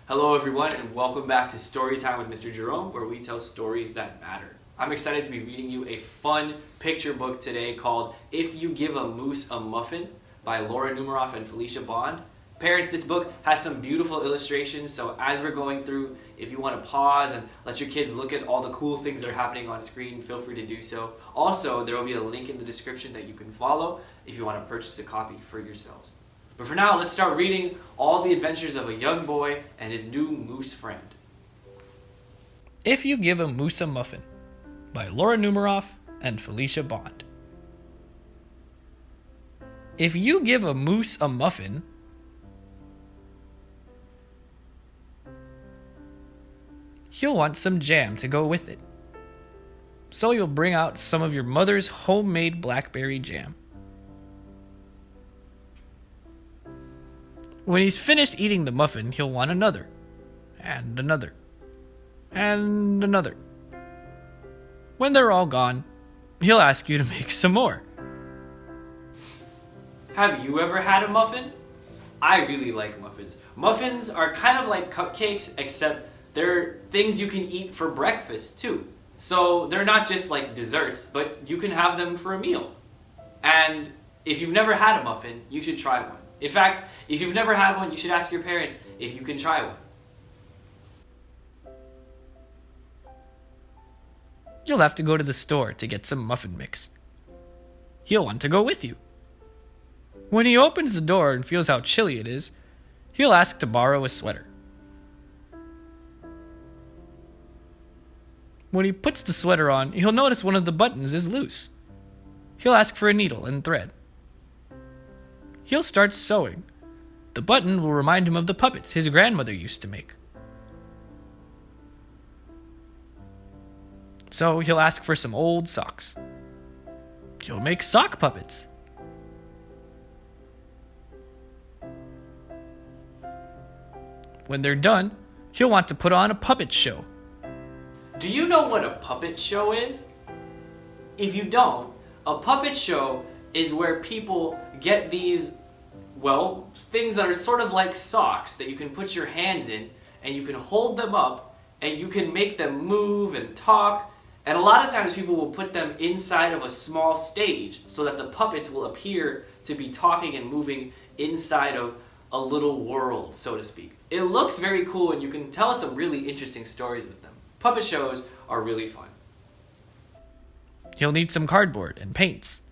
Hello everyone and welcome back to Storytime with Mr. Jerome, where we tell stories that matter. I'm excited to be reading you a fun picture book today called If You Give a Moose a Muffin by Laura Numeroff and Felicia Bond. Parents, this book has some beautiful illustrations, so as we're going through, if you want to pause and let your kids look at all the cool things that are happening on screen, feel free to do so. Also, there will be a link in the description that you can follow if you want to purchase a copy for yourselves. But for now, let's start reading all the adventures of a young boy and his new moose friend. If You Give a Moose a Muffin by Laura Numeroff and Felicia Bond. If you give a moose a muffin, he'll want some jam to go with it. So you'll bring out some of your mother's homemade blackberry jam. When he's finished eating the muffin, he'll want another, and another, and another. When they're all gone, he'll ask you to make some more. Have you ever had a muffin? I really like muffins. Muffins are kind of like cupcakes, except they're things you can eat for breakfast too. So they're not just like desserts, but you can have them for a meal. And if you've never had a muffin, you should try one. In fact, if you've never had one, you should ask your parents if you can try one. You'll have to go to the store to get some muffin mix. He'll want to go with you. When he opens the door and feels how chilly it is, he'll ask to borrow a sweater. When he puts the sweater on, he'll notice one of the buttons is loose. He'll ask for a needle and thread. He'll start sewing. The button will remind him of the puppets his grandmother used to make. So he'll ask for some old socks. He'll make sock puppets. When they're done, he'll want to put on a puppet show. Do you know what a puppet show is? If you don't, a puppet show is where people get these, things that are sort of like socks that you can put your hands in and you can hold them up and you can make them move and talk. And a lot of times people will put them inside of a small stage so that the puppets will appear to be talking and moving inside of a little world, so to speak. It looks very cool and you can tell some really interesting stories with them. Puppet shows are really fun. He'll need some cardboard and paints.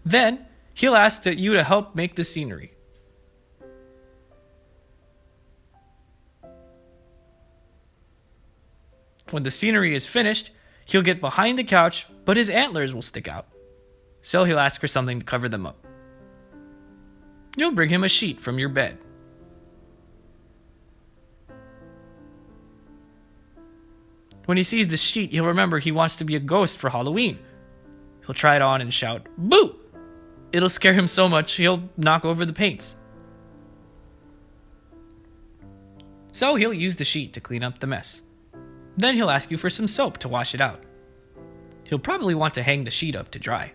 Then, he'll ask you to help make the scenery. When the scenery is finished, he'll get behind the couch, but his antlers will stick out. So he'll ask for something to cover them up. You'll bring him a sheet from your bed. When he sees the sheet, he'll remember he wants to be a ghost for Halloween. He'll try it on and shout, "Boo!" It'll scare him so much he'll knock over the paints. So he'll use the sheet to clean up the mess. Then he'll ask you for some soap to wash it out. He'll probably want to hang the sheet up to dry.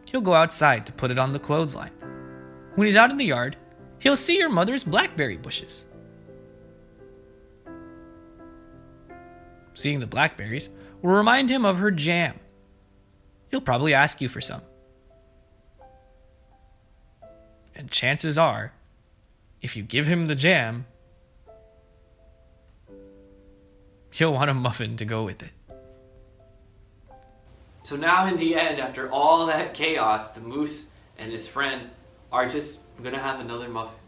He'll go outside to put it on the clothesline. When he's out in the yard, he'll see your mother's blackberry bushes. Seeing the blackberries will remind him of her jam. He'll probably ask you for some. And chances are, if you give him the jam, he'll want a muffin to go with it. So now in the end, after all that chaos, the moose and his friend are just gonna have another muffin.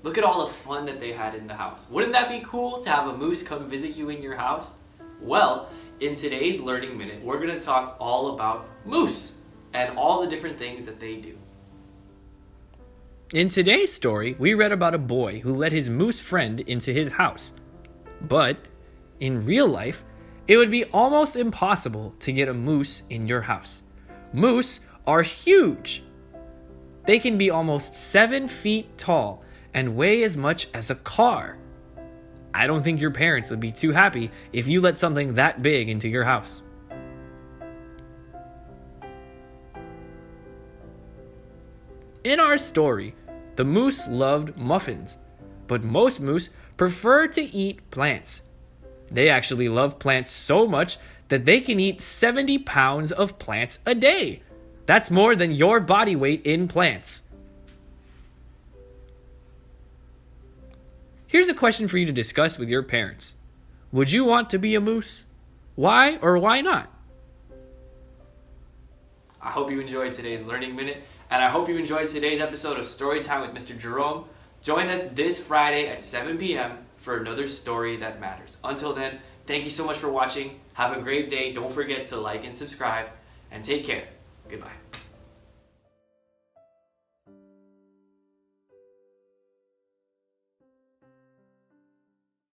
Look at all the fun that they had in the house. Wouldn't that be cool to have a moose come visit you in your house? Well, in today's Learning Minute, we're gonna talk all about moose and all the different things that they do. In today's story, we read about a boy who let his moose friend into his house. But in real life, it would be almost impossible to get a moose in your house. Moose are huge. They can be almost 7 feet tall and weigh as much as a car. I don't think your parents would be too happy if you let something that big into your house. In our story, the moose loved muffins, but most moose prefer to eat plants. They actually love plants so much that they can eat 70 pounds of plants a day. That's more than your body weight in plants. Here's a question for you to discuss with your parents. Would you want to be a moose? Why or why not? I hope you enjoyed today's Learning Minute, and I hope you enjoyed today's episode of Storytime with Mr. Jerome. Join us this Friday at 7 p.m. for another story that matters. Until then, thank you so much for watching. Have a great day. Don't forget to like and subscribe, and take care. Goodbye.